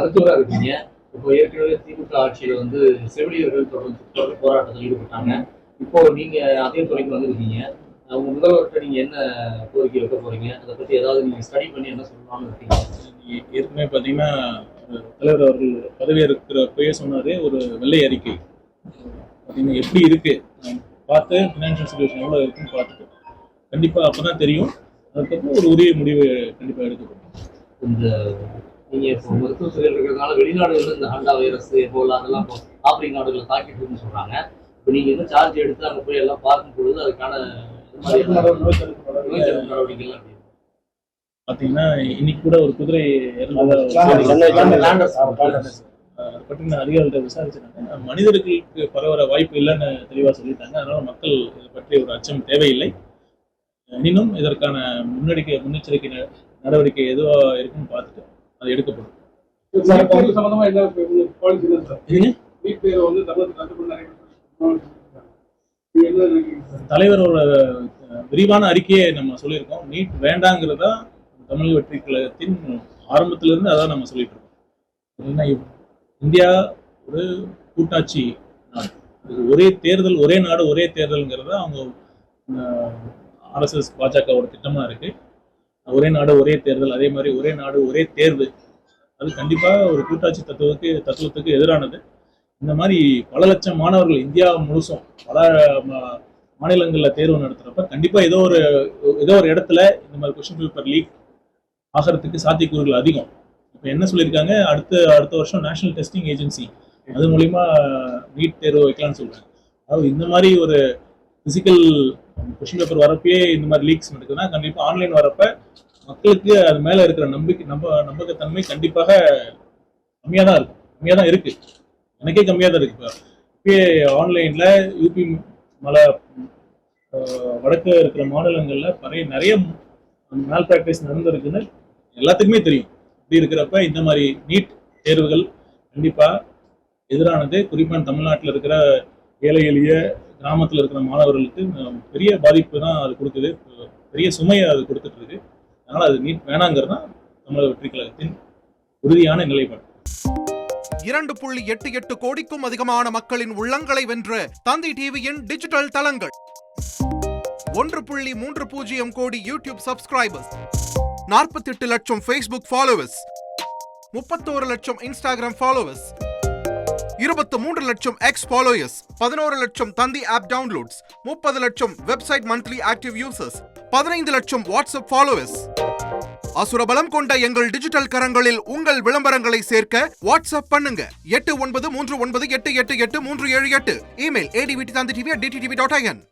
மருத்துவராக இருக்கீங்க. இப்போ ஏற்கனவே திமுக ஆட்சியில் வந்து செவிலியர்கள் தொடர்ந்து போராட்டத்தில் ஈடுபட்டாங்க. இப்போ நீங்க அதே துறைக்கு வந்திருக்கீங்க. உங்க முதல்வர்கிட்ட நீங்க என்ன கோரிக்கை வைக்க போறீங்க? அதை பத்தி ஏதாவது நீங்க ஸ்டடி பண்ணி என்ன சொல்லலாம்னு இருக்கீங்க? ஏற்கனவே பார்த்தீங்கன்னா தலைவர் அவர்கள் பதவியேற்கிறப்பயே சொன்னாரு ஒரு வெள்ளை அறிக்கை பார்த்தீங்கன்னா எப்படி இருக்கு பார்த்து ஃபினான்ஷியல் சுச்சுவேஷன் எவ்வளோ இருக்குன்னு பார்த்துட்டு கண்டிப்பாக அப்போ தான் தெரியும். அதுக்கப்புறம் ஒரு உரிய முடிவு கண்டிப்பாக எடுக்கப்படும். இந்த நீங்க இப்போ மருத்துவத்துறையில் இருக்கிறதுனால வெளிநாடுகளில் இந்த ஹண்டா வைரஸ் எபோலா அதெல்லாம் ஆப்பிரிக்க நாடுகளில் தாக்கிட்டு இருக்குன்னு சொல்றாங்க. இப்போ நீங்க இன்னும் சார்ஜ் எடுத்து அங்கே போய் எல்லாம் பார்க்கும் பொழுது அதுக்கான நடவடிக்கைகள் பார்த்தீங்கன்னா இன்னைக்கு கூட ஒரு குதிரை பற்றின அதிகாரிகிட்ட விசாரிச்சிருக்காங்க. மனிதர்களுக்கு பரவற வாய்ப்பு இல்லைன்னு தெளிவாக சொல்லிட்டாங்க. அதனால மக்கள் இதை பற்றி ஒரு அச்சம் தேவையில்லை. எனினும் இதற்கான முன்னெச்சரிக்கை நடவடிக்கை எதுவா இருக்குன்னு பார்த்துட்டு அது எடுக்கப்படும். தலைவரோட விரிவான அறிக்கையை நம்ம சொல்லியிருக்கோம். நீட் வேண்டாங்கிறதா தமிழ் வெற்றி கழகத்தின் ஆரம்பத்திலிருந்து அதான் நம்ம சொல்லிட்டு இருக்கோம். இந்தியா ஒரு கூட்டாட்சி நாடு. ஒரே தேர்தல் ஒரே நாடு ஒரே தேர்தல்ங்கிறத அவங்க RSS பாஜகவோட திட்டமா இருக்கு. ஒரே நாடு ஒரே தேர்தல், அதே மாதிரி ஒரே நாடு ஒரே தேர்வு, அது கண்டிப்பா ஒரு கூட்டாட்சி தத்துவத்துக்கு எதிரானது. இந்த மாதிரி பல லட்சம் மாணவர்கள் இந்தியா முழுசும் பல மாநிலங்கள்ல தேர்வு நடத்துறப்ப கண்டிப்பா ஏதோ ஒரு இடத்துல இந்த மாதிரி கொஸ்டின் பேப்பர் லீக் ஆகிறதுக்கு சாத்தியக்கூறுகள் அதிகம். இப்போ என்ன சொல்லியிருக்காங்க, அடுத்த வருஷம் நேஷனல் டெஸ்டிங் ஏஜென்சி அது மூலியமா நீட் தேர்வு வைக்கலாம்னு சொல்றாங்க. அதாவது இந்த மாதிரி ஒரு பிசிக்கல் கொஸ்டின் பேப்பர் வரப்பே இந்த மாதிரி லீக்ஸ் நடக்குதுன்னா கண்டிப்பா ஆன்லைன் வரப்ப மக்களுக்கு அது மேல இருக்கிற நம்பகத்தன்மை கண்டிப்பாக கம்மியா தான் இருக்கு. எனக்கே கம்மியா தான் இருக்கு. இப்பயே ஆன்லைன்ல யூபி வடக்கு இருக்கிற மாநிலங்கள்ல நிறைய மேல் பிராக்டிஸ் நடந்திருக்குன்னு எல்லாத்துக்குமே தெரியும். இப்படி இருக்கிறப்ப இந்த மாதிரி நீட் தேர்வுகள் கண்டிப்பா எதிரானது. குறிப்பா தமிழ்நாட்டில் இருக்கிற ஏழை எளிய கிராமத்தில் இருக்கிற மாணவர்களுக்கு பெரிய பாதிப்பு தான் அது கொடுக்குது, பெரிய சுமையை அது கொடுத்துட்டு இருக்கு. அதனால அது நீட் வேணாங்கிறது தான் தமிழக வெற்றி கழகத்தின் உறுதியான நிலைப்பாடு. 2.88 கோடிக்கும் அதிகமான மக்களின் உள்ளங்களை வென்ற தந்தி டிவியின் டிஜிட்டல் தளங்கள், 1.30 கோடி யூடியூப் சப்ஸ்கிரைபர்ஸ், 48 லட்சம் ஃபேஸ்புக் ஃபாலோவர்ஸ், 31 லட்சம் இன்ஸ்டாகிராம் ஃபாலோவர்ஸ், 23 லட்சம் எக்ஸ் ஃபாலோயர்ஸ், 11 லட்சம் தந்தி ஆப் டவுன்லோட்ஸ், 30 லட்சம் வெப்சைட் மந்த்லி ஆக்டிவ் யூசர்ஸ், 15 லட்சம் வாட்ஸ்அப் ஃபாலோவர்ஸ். அசுரபலம் கொண்ட எங்கள் டிஜிட்டல் கரங்களில் உங்கள் விளம்பரங்களை சேர்க்க வாட்ஸ்அப் பண்ணுங்க 8939888838. Email advtanditv@dttv.in.